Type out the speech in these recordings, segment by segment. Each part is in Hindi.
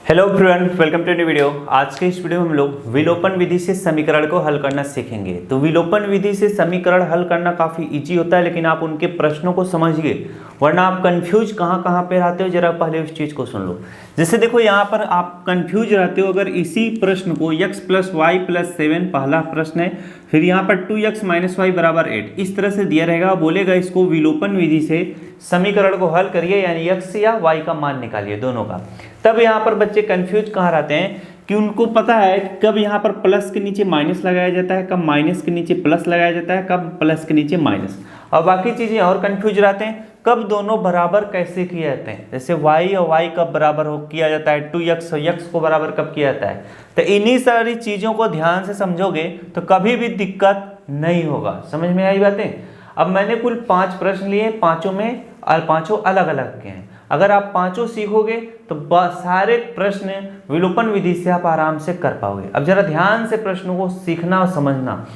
Hello everyone, welcome to new video. आज के इस वीडियो में हम लोग विलोपन विधि से समीकरण को हल करना सीखेंगे। तो विलोपन विधि से समीकरण हल करना काफ़ी इजी होता है, लेकिन आप उनके प्रश्नों को समझिए, वरना आप कंफ्यूज कहाँ पे रहते हो। जरा पहले उस चीज़ को सुन लो। जैसे देखो, यहाँ पर आप कंफ्यूज रहते हो अगर इसी प्रश्न को x + y + 7 पहला प्रश्न है, फिर यहाँ पर 2x - y = 8 इस तरह से दिया रहेगा। बोलेगा इसको विलोपन विधि से समीकरण को हल करिए, यानी x या y का मान निकालिए दोनों का। तब यहाँ पर बच्चे कंफ्यूज कहाँ रहते हैं कि उनको पता है कब यहाँ पर प्लस के नीचे माइनस लगाया जाता है, कब माइनस के नीचे प्लस लगाया जाता है, कब प्लस के नीचे माइनस, और बाकी चीज़ें और कंफ्यूज रहते हैं कब दोनों बराबर कैसे किए जाते हैं। जैसे y और y कब बराबर हो किया जाता है, 2x और x को बराबर कब किया जाता है। तो इन्हीं सारी चीज़ों को ध्यान से समझोगे तो कभी भी दिक्कत नहीं होगा। समझ में आई बातें। अब मैंने कुल 5 प्रश्न लिए, पाँचों में और पाँचों अलग अलग के हैं। अगर आप पांचों सीखोगे तो सारे प्रश्न विलोपन विधि से आप आराम से कर पाओगे। अब जरा ध्यान से प्रश्नों को सीखना और समझना।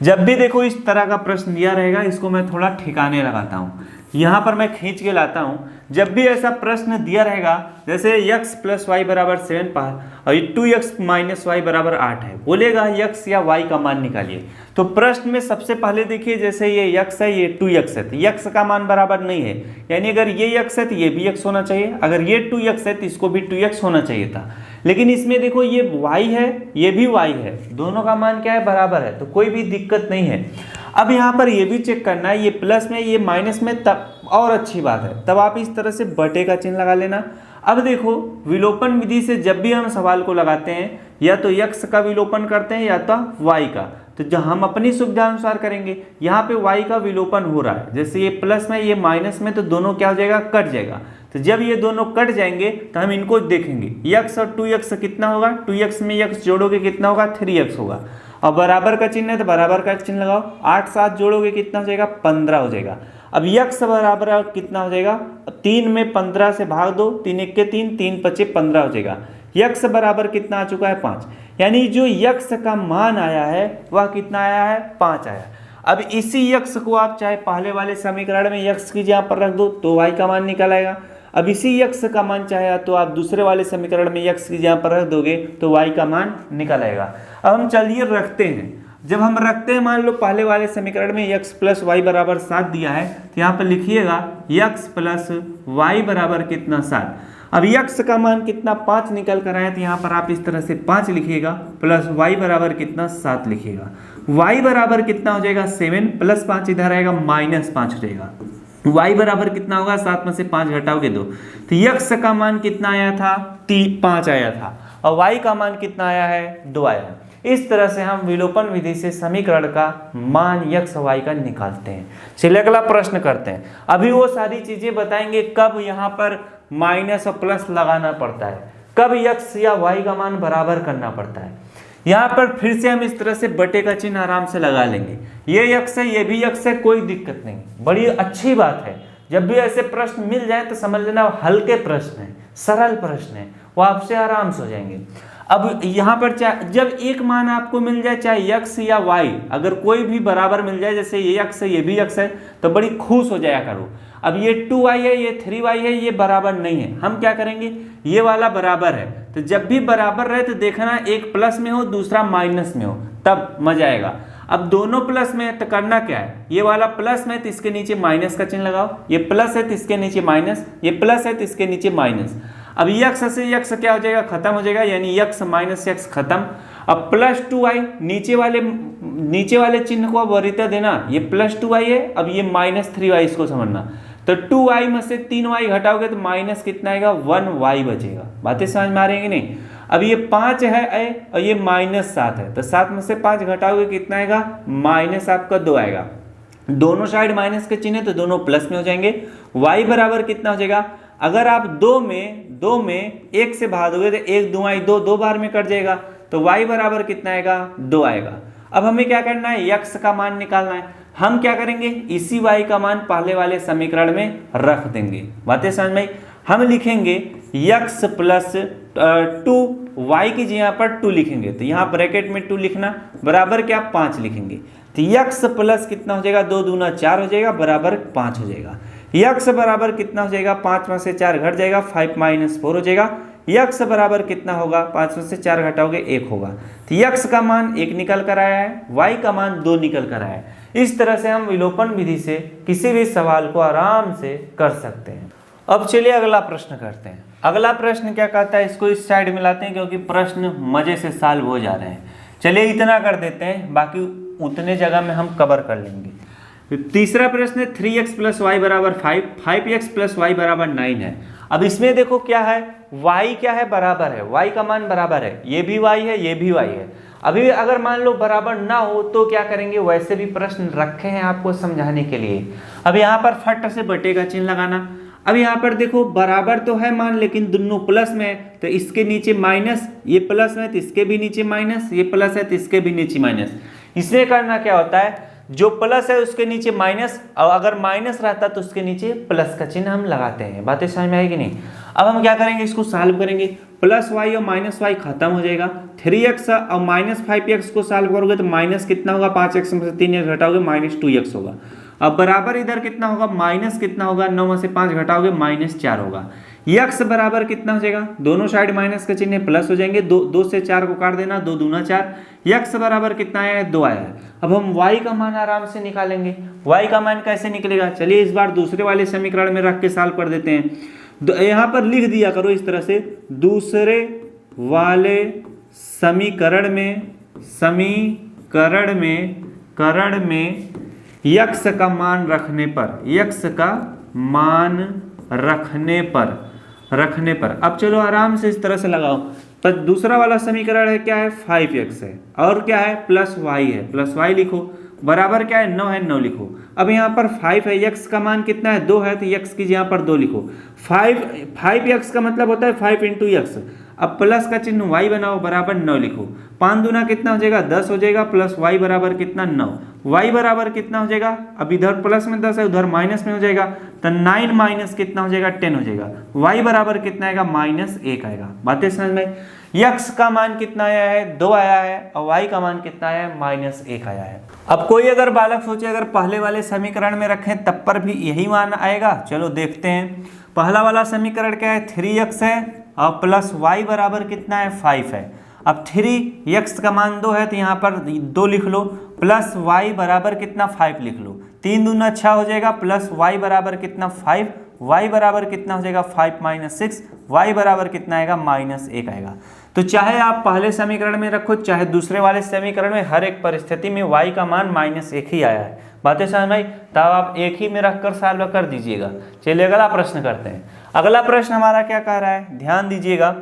जब भी देखो इस तरह का प्रश्न दिया रहेगा, इसको मैं थोड़ा ठिकाने लगाता हूँ, यहाँ पर मैं खींच के लाता हूँ। जब भी ऐसा प्रश्न दिया रहेगा, जैसे x + y = 7 और 2x - y = 8 है, बोलेगा x या y का मान निकालिए। तो प्रश्न में सबसे पहले देखिए, जैसे ये x है, ये 2x है, तो x का मान बराबर नहीं है, यानी अगर ये x है तो ये भी x होना चाहिए, अगर ये 2x है तो इसको भी 2x होना चाहिए था। लेकिन इसमें देखो ये y है, ये भी y है, दोनों का मान क्या है, बराबर है, तो कोई भी दिक्कत नहीं है। अब यहाँ पर ये भी चेक करना है, ये प्लस में ये माइनस में, तब और अच्छी बात है, तब आप इस तरह से बटे का चिन्ह लगा लेना। अब देखो विलोपन विधि से जब भी हम सवाल को लगाते हैं, या तो x का विलोपन करते हैं या तो y का, तो जो हम अपनी सुविधा अनुसार करेंगे। यहाँ पे y का विलोपन हो रहा है, जैसे ये प्लस में ये माइनस में, तो दोनों क्या हो जाएगा, कट जाएगा। तो जब ये दोनों कट जाएंगे तो हम इनको देखेंगे, x और 2x कितना होगा, 2x में x जोड़ोगे कितना होगा, 3x होगा। और बराबर का चिन्ह है तो बराबर का चिन्ह लगाओ, 8 7 जोड़ोगे कितना हो जाएगा, 15 हो जाएगा। अब x बराबर कितना हो जाएगा, 3 में 15 से भाग दो, 3 1 के 3, 3 5 15 हो जाएगा। x बराबर कितना आ चुका है, 5, यानी जो x का मान आया है वह कितना आया है, 5 आया। अब इसी x को आप चाहे पहले वाले समीकरण में x की जगह पर रख दो तो y का मान निकल आएगा। अब इसी x का मान चाहे तो आप दूसरे वाले समीकरण में x की जगह पर रख दोगे तो y का मान निकल आएगा। अब हम चलिए रखते हैं। जब हम रखते हैं, मान लो पहले वाले समीकरण में x + y = 7 दिया है, तो यहाँ पर लिखिएगा x + y बराबर कितना, 7। अब x का मान कितना, 5 निकल कर आए, तो यहाँ पर आप इस तरह से 5 लिखिएगा, प्लस y बराबर कितना, 7 लिखिएगा। y बराबर कितना हो जाएगा, 7 + 5 इधर आएगा, -5 हो जाएगा। y बराबर कितना होगा, 7 में से 5 घटाओगे 2, तो x का मान कितना आया था, 5 आया था, और y का मान कितना आया है, 2 आया। इस तरह से हम विलोपन विधि से समीकरण का मान x और y का निकालते हैं। चलिए अगला प्रश्न करते हैं। अभी वो सारी चीजें बताएंगे कब यहाँ पर माइनस और प्लस लगाना पड़ता है, कब x या y का मान बराबर करना पड़ता है। यहाँ पर फिर से हम इस तरह से बटे का चिन्ह आराम से लगा लेंगे। ये x है, ये भी x है, कोई दिक्कत नहीं, बड़ी अच्छी बात है। जब भी ऐसे प्रश्न मिल जाए तो समझ लेना हल्के प्रश्न है, सरल प्रश्न है, वो आपसे आराम से हो जाएंगे। अब यहाँ पर जब एक मान आपको मिल जाए, चाहे x या y, अगर कोई भी बराबर मिल जाए, जैसे ये x है, ये भी x है, तो बड़ी खुश हो जाया करो। अब ये 2y है, ये 3y है, ये बराबर नहीं है, हम क्या करेंगे, ये वाला बराबर है। तो जब भी बराबर रहे तो देखना एक प्लस में हो, दूसरा माइनस में हो, तब मजा आएगा। अब दोनों प्लस में है तो करना क्या है, ये वाला प्लस में तो इसके नीचे माइनस का चिन्ह लगाओ, ये प्लस है तो इसके नीचे माइनस, ये प्लस है तो इसके नीचे माइनस। अब x से x क्या हो जाएगा, खत्म हो जाएगा, यानी x - x खत्म। अब +2y, नीचे वाले चिन्ह को अब वरीयता देना, ये +2y है, अब ये -3y, इसको समझना। तो 2y में से 3y घटाओगे तो माइनस कितना आएगा, 1y बचेगा। बातें समझ में आ रही है कि नहीं। अब ये 5 है और ये -7 है, तो 7 में से 5 घटाओगे कितना आएगा, माइनस आपका 2 आएगा। दोनों साइड माइनस के चिन्ह तो दोनों प्लस में हो जाएंगे। y बराबर कितना हो जाएगा, अगर आप 2 में 1 से भाग दोगे तो 1 2 आई 2 बार में कट जाएगा, तो y बराबर कितना आएगा, 2 आएगा। अब हमें क्या करना है, x का मान निकालना है। हम क्या करेंगे, इसी y का मान पहले वाले समीकरण में रख देंगे। बातें समझ में आई। हम लिखेंगे x + 2, y की जगह पर 2 लिखेंगे, तो यहाँ ब्रैकेट में 2 लिखना, बराबर क्या, 5 लिखेंगे। तो x प्लस कितना हो जाएगा, 2 दूना 4 हो जाएगा, बराबर 5 हो जाएगा। x बराबर कितना हो जाएगा, 5 में से 4 घट जाएगा, 5 - 4 हो जाएगा। यक्स बराबर कितना होगा, 5 में से 4 घटाओगे 1 होगा। तो यक्स का मान 1 निकल कर आया है, वाई का मान 2 निकल कर आया है। इस तरह से हम विलोपन विधि से किसी भी सवाल को आराम से कर सकते हैं। अब चलिए अगला प्रश्न करते हैं। अगला प्रश्न क्या कहता है, इसको इस साइड में लाते हैं क्योंकि प्रश्न मजे से सॉल्व हो जा रहे हैं। चलिए इतना कर देते हैं, बाकी उतने जगह में हम कवर कर लेंगे। तीसरा प्रश्न है 3x प्लस वाई बराबर 5, 5x प्लस वाई बराबर 9 है। अब इसमें देखो क्या है, y क्या है, बराबर है, y का मान बराबर है, ये भी y है ये भी y है। अभी अगर मान लो बराबर ना हो तो क्या करेंगे, वैसे भी प्रश्न रखे हैं आपको समझाने के लिए। अब यहाँ पर फट से बटे का चिन्ह लगाना। अब यहाँ पर देखो बराबर तो है मान, लेकिन दोनों प्लस में है तो इसके नीचे माइनस, ये प्लस में तो इसके भी नीचे माइनस, ये प्लस है तो इसके भी नीचे माइनस। इसमें करना क्या होता है, जो प्लस है उसके नीचे माइनस, और अगर माइनस रहता तो उसके नीचे प्लस का चिन्ह हम लगाते हैं। बातें समझ में आएगी नहीं। अब हम क्या करेंगे, इसको सॉल्व करेंगे। प्लस वाई और माइनस वाई खत्म हो जाएगा, 3x और माइनस 5x को सॉल्व करोगे तो माइनस कितना होगा, 5x में से 3x घटाओगे -2x होगा। अब बराबर इधर कितना होगा, माइनस कितना होगा, 9 में से 5 घटाओगे -4 होगा। यक्स बराबर कितना हो जाएगा, दोनों साइड माइनस का चिन्ह प्लस हो जाएंगे, 2 से 4 को काट देना, 2 दूना 4। यक्स बराबर कितना आया है, 2 आया है। अब हम y का मान आराम से निकालेंगे। y का मान कैसे निकलेगा, चलिए इस बार दूसरे वाले समीकरण में रख के सॉल्व कर देते हैं। यहाँ पर लिख दिया करो इस तरह से, दूसरे वाले समीकरण में यक्स का मान रखने पर अब चलो आराम से इस तरह से लगाओ। पर दूसरा वाला समीकरण है क्या है, 5x है, और क्या है प्लस y है, प्लस y लिखो, बराबर क्या है 9 है, 9 लिखो। अब यहाँ पर 5 है, x का मान कितना है 2 है, तो x की यहाँ पर 2 लिखो। 5x का मतलब होता है 5 × x। अब प्लस का चिन्ह y बनाओ, बराबर 9 लिखो। 5 दूना कितना हो जाएगा, 10 हो जाएगा, प्लस y बराबर कितना 9। y बराबर कितना हो जाएगा, अब इधर प्लस में 10 है, उधर माइनस में हो जाएगा, तो 9 माइनस कितना हो जाएगा, 10 हो जाएगा। y बराबर कितना आएगा, -1 आएगा। बातें समझ में। यक्स का मान कितना आया है, 2 आया है, और y का मान कितना आया है, -1 आया है। अब कोई अगर बालक सोचे अगर पहले वाले समीकरण में रखें तब पर भी यही मान आएगा, चलो देखते हैं। पहला वाला समीकरण क्या है, 3x है और प्लस y बराबर कितना है, 5 है। अब 3x का मान 2 है तो यहाँ पर 2 लिख लो, प्लस y बराबर कितना 5 लिख लो। 3 दूना 6 हो जाएगा, प्लस y बराबर कितना 5, y बराबर कितना हो जाएगा 5 - 6, y बराबर कितना आएगा, -1 आएगा। तो चाहे आप पहले समीकरण में रखो चाहे दूसरे वाले समीकरण में, हर एक परिस्थिति में y का मान -1 ही आया है। बातें समझ में आई, तब आप एक ही में रखकर सॉल्व कर दीजिएगा। चलिए अगला प्रश्न करते हैं। अगला प्रश्न हमारा क्या कह रहा है, ध्यान दीजिएगा।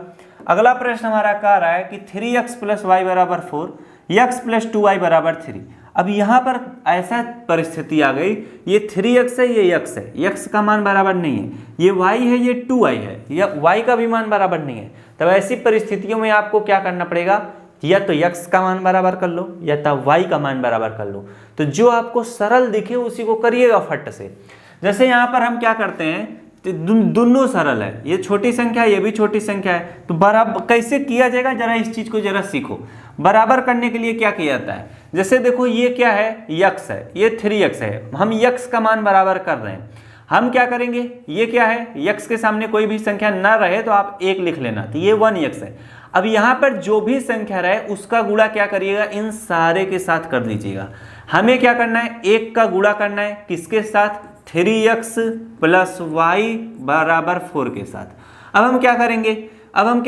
अगला प्रश्न हमारा कह रहा है कि 3x प्लस वाई बराबर 4, x प्लस 2y बराबर 3। अब यहाँ पर ऐसा परिस्थिति आ गई, ये 3x है ये x है, x का मान बराबर नहीं है, ये y है ये 2y है, या y का भी मान बराबर नहीं है। तब ऐसी परिस्थितियों में आपको क्या करना पड़ेगा, या तो x का मान बराबर कर लो या तो y का मान बराबर कर लो। तो जो आपको सरल दिखे उसी को करिएगा फट से। जैसे यहाँ पर हम क्या करते हैं, दोनों सरल है, ये छोटी संख्या है ये भी छोटी संख्या है, तो बराबर कैसे किया जाएगा, जरा इस चीज को जरा सीखो। बराबर करने के लिए क्या किया जाता है, जैसे देखो ये क्या है, x है, ये 3x है, हम x का मान बराबर कर रहे हैं। हम क्या करेंगे, ये क्या है, x के सामने कोई भी संख्या ना रहे तो आप 1 लिख लेना, तो ये 1x है। अब यहाँ पर जो भी संख्या रहे उसका गुणा क्या करिएगा, इन सारे के साथ कर दीजिएगा। हमें क्या करना है, 1 का गुणा करना है, किसके साथ, 3x प्लस वाई बराबर 4 के साथ। अब हम क्या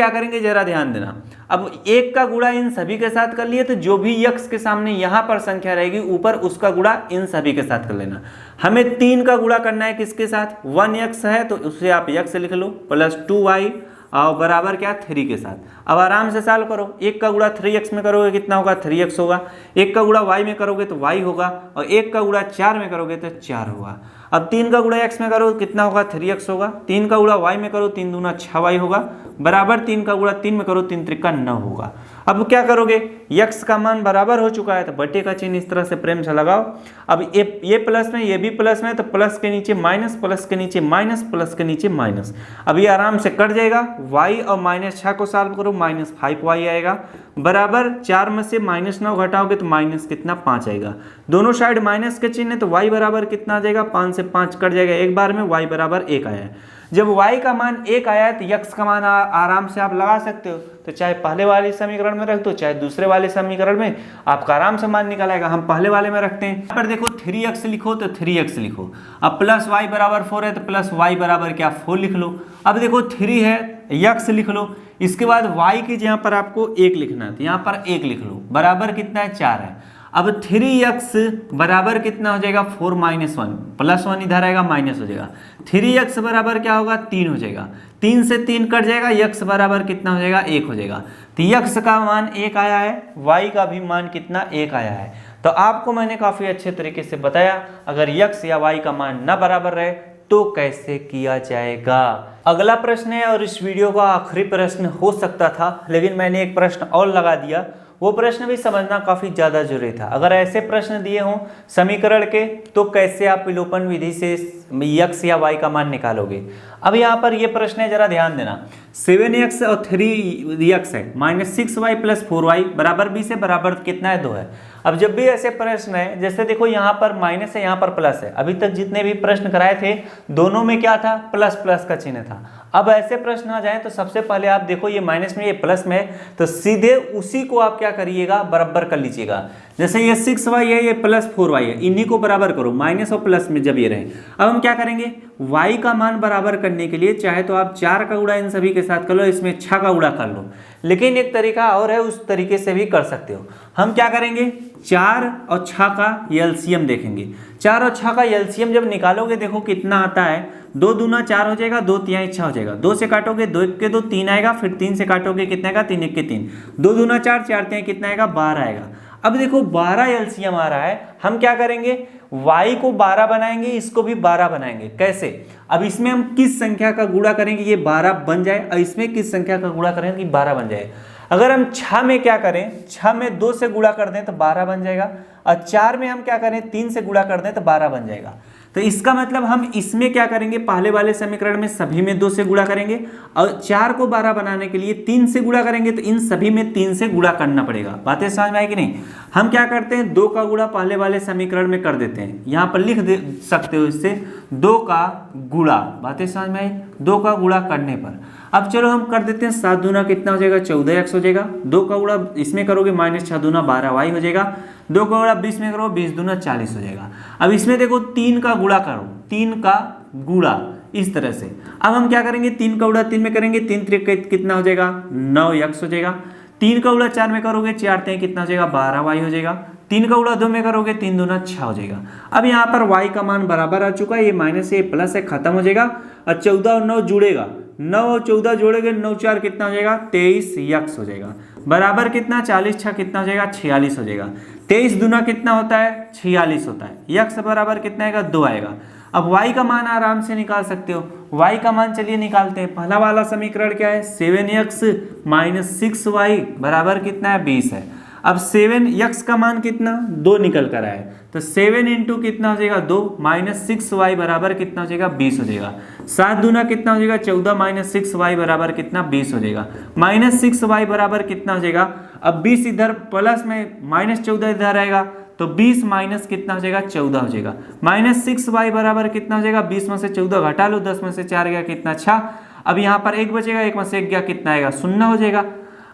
करेंगे जरा ध्यान देना। अब 1 का गुणा इन सभी के साथ कर लिए, तो जो भी x के सामने यहाँ पर संख्या रहेगी ऊपर उसका गुणा इन सभी के साथ कर लेना। हमें 3 का गुणा करना है किसके साथ, 1x है तो उसे आप x लिख लो, प्लस 2y और बराबर क्या, 3 के साथ। अब आराम से सॉल्व करो, 1 का गुणा 3x में करोगे कितना होगा, 3x होगा। 1 का गुणा y में करोगे तो y होगा, और 1 का गुणा 4 में करोगे तो 4 होगा। अब 3 का गुणा x में करो कितना होगा, 3x होगा। 3 का गुणा y में करो 3 दूना 6y होगा, बराबर 3 का गुणा 3 में करो 3 त्रिका 9 होगा। अब क्या करोगे, x का मान बराबर हो चुका है तो बटे का चिन्ह इस तरह से प्रेम से लगाओ। अब ये प्लस में ये भी प्लस में, तो प्लस के नीचे माइनस, प्लस के नीचे माइनस, प्लस के नीचे माइनस। अब ये आराम से कट जाएगा, y और -6 को सॉल्व करो, -5y आएगा, बराबर 4 में से -9 घटाओगे तो माइनस कितना, 5 आएगा। दोनों साइड माइनस के चिन्ह है तो y बराबर कितना आ जाएगा, 5 से 5 कट जाएगा एक बार में, y बराबर 1 आया है। जब y का मान 1 आया है तो x का मान आराम से आप लगा सकते हो, तो चाहे पहले वाले समीकरण में रख दो चाहे दूसरे वाले समीकरण में, आपका आराम से मान निकल आएगा। हम पहले वाले में रखते हैं। यहाँ पर देखो 3x लिखो तो 3x लिखो, अब प्लस y बराबर 4 है तो प्लस y बराबर क्या 4 लिख लो। अब देखो 3 है x लिख लो, इसके बाद y की जगह पर आपको 1 लिखना है तो यहाँ पर 1 लिख लो, बराबर कितना है 4 है। अब 3x बराबर कितना हो जाएगा 4 - 1, प्लस 1 इधर आएगा माइनस हो जाएगा, 3x बराबर क्या होगा 3 हो जाएगा, 3 से 3 कट जाएगा, x बराबर कितना हो जाएगा 1 हो जाएगा। तो x का मान 1 आया है, y का भी मान कितना 1 आया है। तो आपको मैंने काफ़ी अच्छे तरीके से बताया अगर x या y का मान ना बराबर रहे तो कैसे किया जाएगा। अगला प्रश्न है और इस वीडियो का आखिरी प्रश्न हो सकता था, लेकिन मैंने एक प्रश्न और लगा दिया, वो प्रश्न भी समझना काफ़ी ज़्यादा जरूरी था। अगर ऐसे प्रश्न दिए हों समीकरण के तो कैसे आप विलोपन विधि से x या y का मान निकालोगे। अब यहाँ पर ये प्रश्न है, जरा ध्यान देना, 7x और 3x है, -6y + 4y बराबर 20 है, बराबर कितना है 2 है। अब जब भी ऐसे प्रश्न है, जैसे देखो यहाँ पर माइनस है यहाँ पर प्लस है, अभी तक जितने भी प्रश्न कराए थे दोनों में क्या था प्लस प्लस का चिन्ह था। अब ऐसे प्रश्न आ जाए तो सबसे पहले आप देखो ये माइनस में ये प्लस में है तो सीधे उसी को आप क्या करिएगा बराबर कर लीजिएगा। जैसे ये 6y है ये प्लस 4y है, इन्हीं को बराबर करो माइनस और प्लस में जब ये रहे। अब हम क्या करेंगे y का मान बराबर करने के लिए चाहे तो आप 4 का गुणा इन सभी के साथ कर लो, इसमें 6 का गुणा कर लो, लेकिन एक तरीका और है उस तरीके से भी कर सकते हो। हम क्या करेंगे 4 और 6 का एलसीएम देखेंगे। 4 और 6 का एलसीएम जब निकालोगे देखो कितना आता है, 2 दूना 4 हो जाएगा, 2 तिहाई 6 हो जाएगा, 2 से काटोगे 2 1 के 2 3 आएगा, फिर 3 से काटोगे कितना आएगा 3 1 के 3, 2 दूना 4 4 तिहाई कितना आएगा 12 आएगा। अब देखो 12 एलसीएम आ रहा है, हम क्या करेंगे y को 12 बनाएंगे, इसको भी 12 बनाएंगे। कैसे? अब इसमें हम किस संख्या का गुणा करेंगे ये 12 बन जाए और इसमें किस संख्या का गुणा करेंगे कि 12 बन जाए। अगर हम 6 में क्या करें, 6 में 2 से गुणा कर दें तो 12 बन जाएगा, और 4 में हम क्या करें 3 से गुणा कर दें तो 12 बन जाएगा। तो इसका मतलब हम इसमें क्या करेंगे पहले वाले समीकरण में सभी में 2 से गुणा करेंगे और 4 को 12 बनाने के लिए 3 से गुणा करेंगे, तो इन सभी में 3 से गुणा करना पड़ेगा। बातें समझ में आई कि नहीं? हम क्या करते हैं 2 का गुणा पहले वाले समीकरण में कर देते हैं, यहाँ पर लिख दे सकते हो इससे 2 का गुणा। बातें समझ में आई? 2 का गुणा करने पर अब चलो हम कर देते हैं 7 दूना कितना हो जाएगा 14x हो जाएगा, 2 का गुणा इसमें करोगे -6 दूना 12y हो जाएगा, 2 का गुणा 20 में करो 20 दूना 40 हो जाएगा। अब इसमें देखो 3 का गुणा करो, 3 का गुणा इस तरह से। अब हम क्या करेंगे 3 का गुणा 3 में करेंगे, 3 त्रिक कितना हो जाएगा 9x हो जाएगा, 3 का गुणा 4 में करोगे 4 3 कितना हो जाएगा 12y हो जाएगा, 3 का गुणा 2 में करोगे 3 दूना 6 हो जाएगा। अब यहाँ पर y का मान बराबर आ चुका है, ये माइनस है प्लस है खत्म हो जाएगा, और 14 और 9 जुड़ेगा, 9 और 14 जोड़ेंगे 9 4 कितना हो जाएगा 23x हो जाएगा, बराबर कितना 40 6 कितना हो जाएगा 46 हो जाएगा। 23 दूना कितना होता है 46 होता है, x बराबर कितना आएगा 2 आएगा। अब y का मान आराम से निकाल सकते हो, y का मान चलिए निकालते हैं। पहला वाला समीकरण क्या है 7x - 6y बराबर कितना है 20 है। अब 7x का मान कितना 2 निकल कर आया है, तो 7 इंटू कितना हो जाएगा 2 -6y बराबर कितना हो जाएगा 20 हो जाएगा। 7 दूना कितना हो जाएगा 14 - 6y बराबर कितना 20 हो जाएगा, -6y बराबर कितना हो जाएगा। अब 20 इधर प्लस में -14 इधर आएगा तो 20 माइनस कितना हो जाएगा 14 हो जाएगा, -6y बराबर कितना हो जाएगा 20 में से 14 घटा लो, 10 में से 4 गया कितना 6। अब यहाँ पर 1 बचेगा, 1 में से 1 गया कितना आएगा 0 हो जाएगा।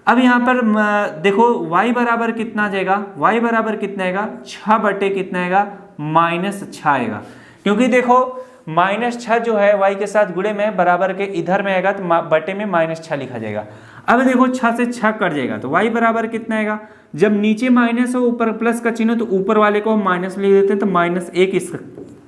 अब यहाँ पर देखो y बराबर कितना आ जाएगा, y बराबर कितना आएगा 6 बटे कितना आएगा -6 आएगा, क्योंकि देखो -6 जो है y के साथ गुणे में बराबर के इधर में आएगा तो बटे में -6 लिखा जाएगा। अब देखो 6 से 6 कट जाएगा तो y बराबर कितना आएगा, जब नीचे माइनस हो ऊपर प्लस का चिन्ह तो ऊपर वाले को हम माइनस लिख देते हैं, तो -1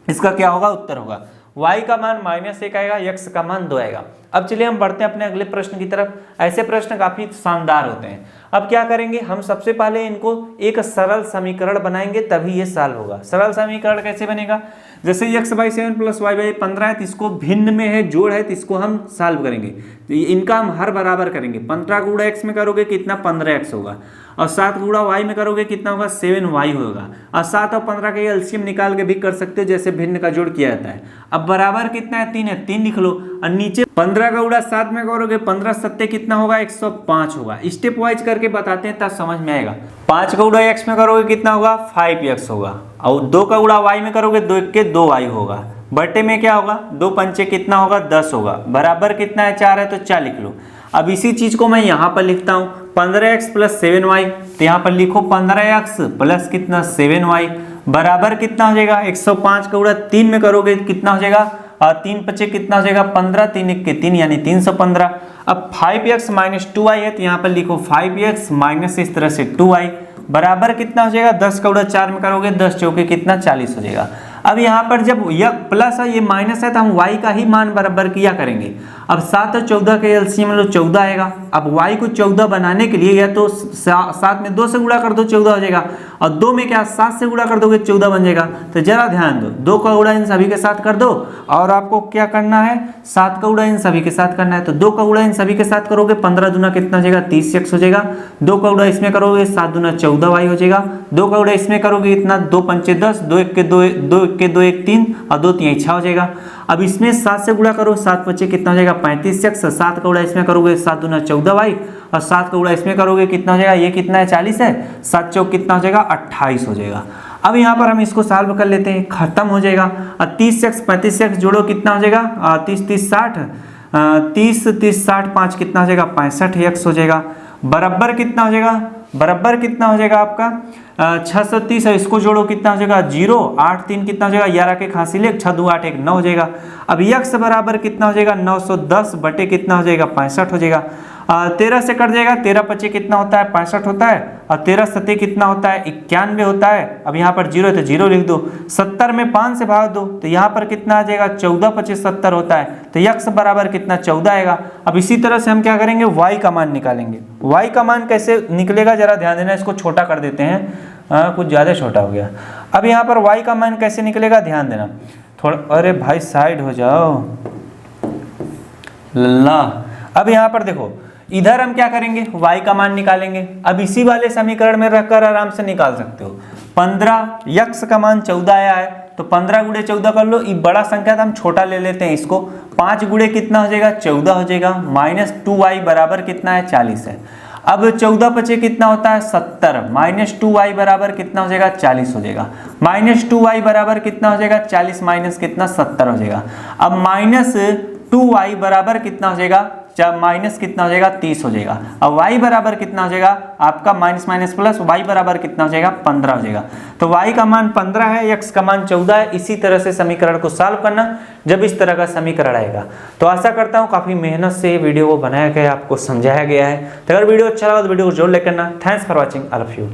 इसका क्या होगा उत्तर होगा। y का मान -1 आएगा, x का मान 2 आएगा। अब चलिए हम बढ़ते हैं अपने अगले प्रश्न की तरफ। ऐसे प्रश्न काफी शानदार होते हैं। अब क्या करेंगे हम सबसे पहले इनको एक सरल समीकरण बनाएंगे तभी ये सॉल्व होगा। सरल समीकरण कैसे बनेगा, जैसे x/7 + y/15 है तो इसको भिन्न में है जोड़ है तो इसको हम सॉल्व करेंगे, तो इनका हम हर बराबर करेंगे। 15 गुणा x में करोगे कितना 15x होगा, और 7 गुणा y में करोगे कितना होगा 7y होगा, और 7 और 15 का एलसीएम निकाल के भी कर सकते हो जैसे भिन्न का जोड़ किया जाता है। अब बराबर कितना है 3 है, 3 लिख लो, और नीचे 15 का गुणा 7 में करोगे 15 7 कितना होगा 105 होगा। स्टेप वाइज करके बताते हैं तब समझ में आएगा। 5 का गुणा x में करोगे कितना होगा 5x होगा, और 2 का गुणा y में करोगे 2 के 2y होगा, बटे में क्या होगा, 2 पंचे कितना होगा 10 होगा, बराबर कितना है 4 है तो 4 लिख लो। अब इसी चीज को मैं यहाँ पर लिखता हूँ 15x प्लस 7y, तो यहाँ पर लिखो 15x प्लस कितना 7y बराबर कितना हो जाएगा 105 का गुणा 3 में करोगे कितना हो जाएगा, 3 पचे कितना हो जाएगा 15, 3 1 के 3 यानी 315। अब 5x माइनस 2y है तो यहाँ पर लिखो 5x माइनस इस तरह से 2y बराबर कितना हो जाएगा 10 का गुणा 4 में करोगे 10 चौके कितना 40 हो जाएगा। अब यहाँ पर जब यह प्लस है ये माइनस है तो हम y का ही मान बराबर किया करेंगे। अब 7 और 14 के एलसीएम लो 14 आएगा। अब y को 14 बनाने के लिए या तो 7 में 2 से गुणा कर दो 14 हो जाएगा, और 2 में क्या 7 से गुणा कर दोगे 14 बन जाएगा। तो जरा ध्यान दो, 2 का गुणा इन सभी के साथ कर दो और आपको क्या करना है 7 का गुणा इन सभी के साथ करना है। तो 2 का गुणा इन सभी के साथ करोगे 15 दूना कितना हो जाएगा 30x हो जाएगा। 2 का गुणा इसमें करोगे 7 दूना 14y हो जाएगा। 2 का गुणा इसमें करोगे इतना 2 पंचे 10, 2 1 के 2 1 3 और 2 3 6 हो जाएगा। अब इसमें 7 से गुणा करो 7 बचे कितना हो जाएगा 35x। 7 का गुणा इसमें करोगे 7 दूना 14y और 7 का गुणा इसमें करोगे कितना हो जाएगा, ये कितना है 40 है, 7 चौक कितना हो जाएगा 28 हो जाएगा। अब यहाँ पर हम इसको सॉल्व कर लेते हैं, खत्म हो जाएगा। 30x 35x जोड़ो कितना हो जाएगा 30 30 60, 30 30 60 5 कितना हो जाएगा 65x हो जाएगा। बराबर कितना हो जाएगा, बराबर कितना हो जाएगा आपका 630 है, इसको जोड़ो कितना हो जाएगा 0, 8 3 कितना हो जाएगा 11 के खांसी ले 6 2 8 1 9 हो जाएगा। अब x बराबर कितना हो जाएगा 910 बटे कितना हो जाएगा 65 हो जाएगा। 13 से कट जाएगा, 13 पचे कितना होता है 65 होता है और 13 सते कितना होता है 91 होता है। अब यहाँ पर 0 है तो 0 लिख दो, 70 में 5 से भाग दो तो यहाँ पर कितना आ जाएगा 14 पचे 70 होता है, तो x बराबर कितना 14 आएगा। अब इसी तरह से हम क्या करेंगे y का मान निकालेंगे। y का मान कैसे निकलेगा जरा ध्यान देना, इसको छोटा कर देते हैं, कुछ ज़्यादा छोटा हो गया। अब यहाँ पर y का मान कैसे निकलेगा ध्यान देना थोड़ा, अरे भाई साइड हो जाओ लल्ला। अब यहाँ पर देखो इधर हम क्या करेंगे y का मान निकालेंगे। अब इसी वाले समीकरण में रखकर आराम से निकाल सकते हो। 15 x का मान 14 आया है तो 15 गुणे 14 कर लो, ये बड़ा संख्या था हम छोटा ले लेते हैं इसको। 5 गुणे कितना हो जाएगा 14 हो जाएगा, माइनस 2y बराबर कितना है 40 है। अब 14 पचे कितना होता है 70, माइनस 2y बराबर कितना हो जाएगा 40 हो जाएगा। माइनस 2y बराबर कितना हो जाएगा 40 माइनस कितना 70 हो जाएगा। अब माइनस 2y बराबर कितना हो जाएगा, माइनस कितना हो जाएगा 30 हो जाएगा। अब y बराबर कितना हो जाएगा आपका माइनस माइनस प्लस, y बराबर कितना हो जाएगा 15 हो जाएगा। तो y का मान 15 है, x का मान 14 है। इसी तरह से समीकरण को सॉल्व करना जब इस तरह का समीकरण आएगा। तो आशा करता हूँ काफी मेहनत से वीडियो को बनाया गया है, आपको समझाया गया है। तो अगर वीडियो अच्छा लगा तो वीडियो को जरूर लाइक करना। Thanks for watching, I love you.